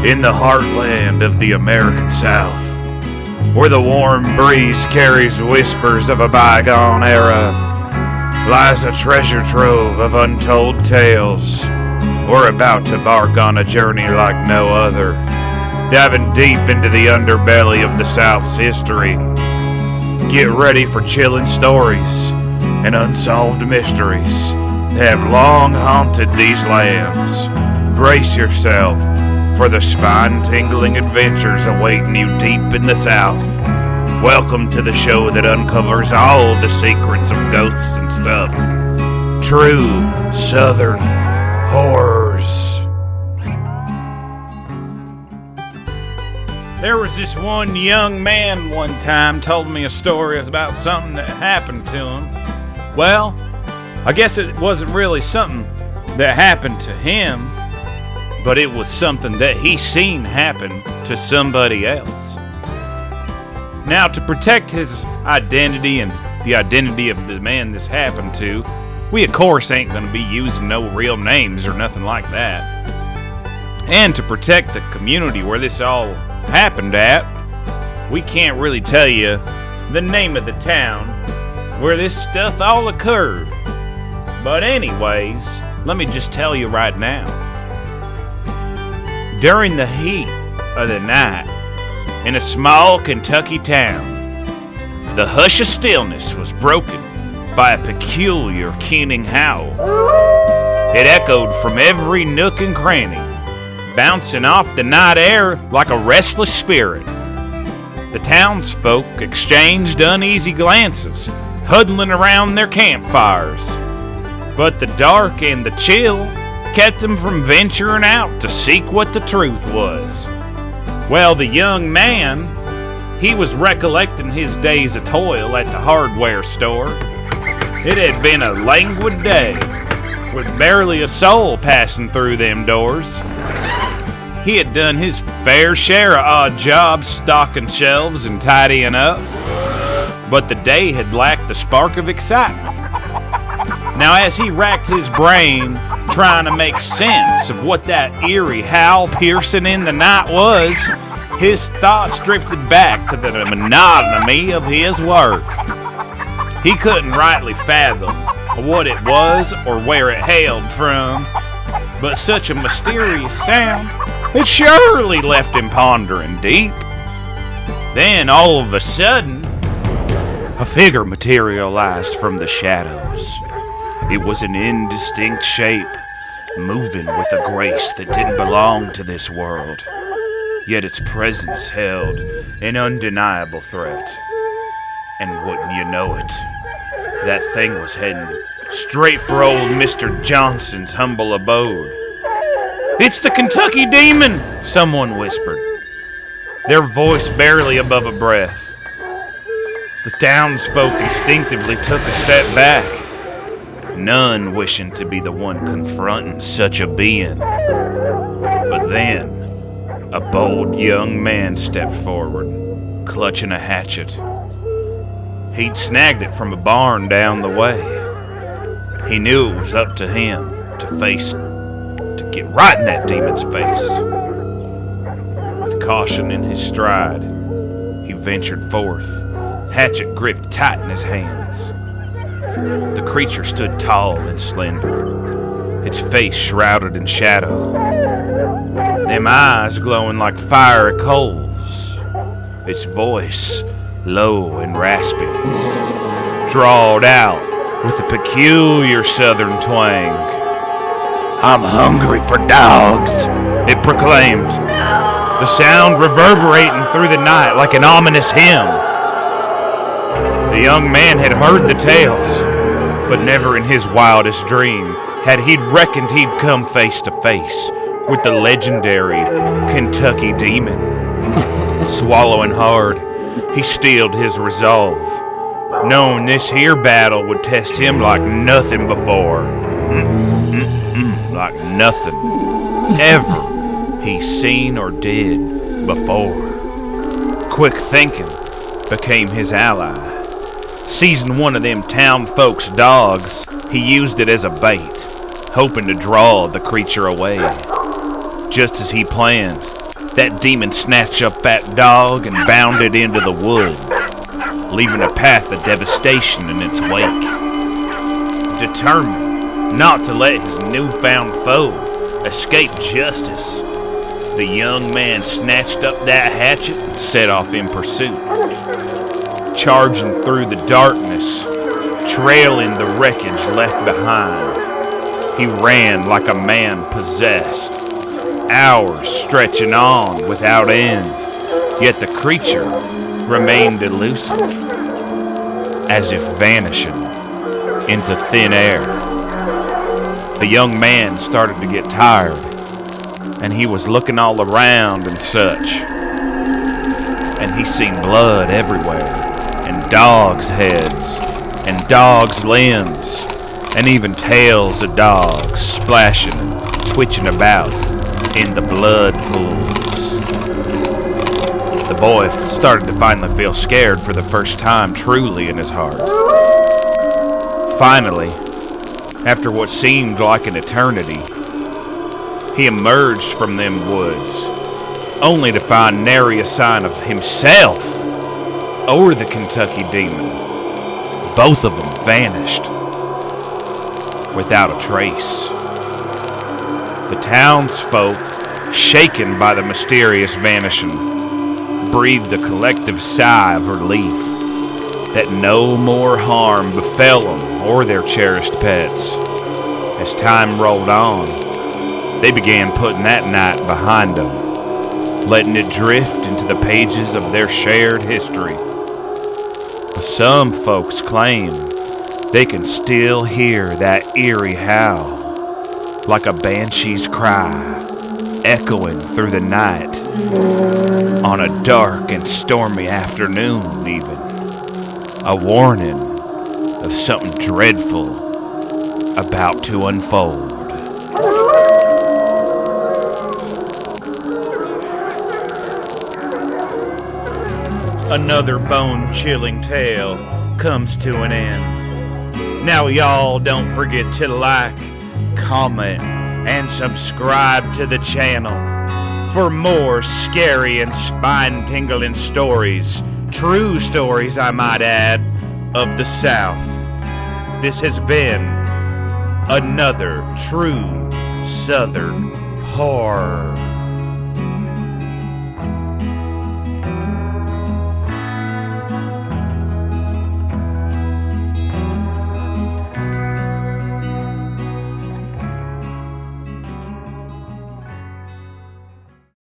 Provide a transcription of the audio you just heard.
In the heartland of the American South, where the warm breeze carries whispers of a bygone era, lies a treasure trove of untold tales. We're about to embark on a journey like no other, diving deep into the underbelly of the South's history. Get ready for chilling stories and unsolved mysteries that have long haunted these lands. Brace yourself for the spine-tingling adventures awaiting you deep in the South. Welcome to the show that uncovers all the secrets of ghosts and stuff. True Southern horrors. There was this one young man one time told me a story about something that happened to him. Well, I guess it wasn't really something that happened to him, but it was something that he seen happen to somebody else. Now, to protect his identity and the identity of the man this happened to, we of course ain't gonna be using no real names or nothing like that. And to protect the community where this all happened at, we can't really tell you the name of the town where this stuff all occurred. But anyways, let me just tell you right now. During the heat of the night, in a small Kentucky town, the hush of stillness was broken by a peculiar keening howl. It echoed from every nook and cranny, bouncing off the night air like a restless spirit. The townsfolk exchanged uneasy glances, huddling around their campfires. But the dark and the chill kept them from venturing out to seek what the truth was. Well, the young man, he was recollecting his days of toil at the hardware store. It had been a languid day, with barely a soul passing through them doors. He had done his fair share of odd jobs stocking shelves and tidying up, but the day had lacked the spark of excitement. Now, as he racked his brain trying to make sense of what that eerie howl piercing in the night was, his thoughts drifted back to the monotony of his work. He couldn't rightly fathom what it was or where it hailed from, but such a mysterious sound, it surely left him pondering deep. Then, all of a sudden, a figure materialized from the shadows. It was an indistinct shape, moving with a grace that didn't belong to this world. Yet its presence held an undeniable threat. And wouldn't you know it, that thing was heading straight for old Mr. Johnson's humble abode. "It's the Kentucky Demon!" someone whispered, their voice barely above a breath. The townsfolk instinctively took a step back, none wishing to be the one confronting such a being. But then, a bold young man stepped forward, clutching a hatchet. He'd snagged it from a barn down the way. He knew it was up to him to get right in that demon's face. With caution in his stride, he ventured forth, hatchet gripped tight in his hands. The creature stood tall and slender, its face shrouded in shadow, them eyes glowing like fiery coals, its voice low and raspy, drawled out with a peculiar southern twang. "I'm hungry for dogs," it proclaimed, the sound reverberating through the night like an ominous hymn. The young man had heard the tales, but never in his wildest dream had he reckoned he'd come face to face with the legendary Kentucky Demon. Swallowing hard, he steeled his resolve, knowing this here battle would test him like nothing before. Like nothing ever he's seen or did before. Quick thinking became his ally. Seizing one of them town folks' dogs, he used it as a bait, hoping to draw the creature away. Just as he planned, that demon snatched up that dog and bounded into the wood, leaving a path of devastation in its wake. Determined not to let his newfound foe escape justice, the young man snatched up that hatchet and set off in pursuit. Charging through the darkness, trailing the wreckage left behind, he ran like a man possessed, hours stretching on without end, yet the creature remained elusive, as if vanishing into thin air. The young man started to get tired, and he was looking all around and such, and he seen blood everywhere, and dogs' heads, and dogs' limbs, and even tails of dogs splashing and twitching about in the blood pools. The boy started to finally feel scared for the first time truly in his heart. Finally, after what seemed like an eternity, he emerged from them woods, only to find nary a sign of himself or the Kentucky demon. Both of them vanished without a trace. The townsfolk, shaken by the mysterious vanishing, breathed a collective sigh of relief that no more harm befell them or their cherished pets. As time rolled on, they began putting that night behind them, letting it drift into the pages of their shared history. But some folks claim they can still hear that eerie howl, like a banshee's cry, echoing through the night, on a dark and stormy afternoon even. A warning of something dreadful about to unfold. Another bone-chilling tale comes to an end. Now y'all don't forget to like, comment, and subscribe to the channel for more scary and spine-tingling stories, true stories I might add, of the South. This has been another true Southern horror.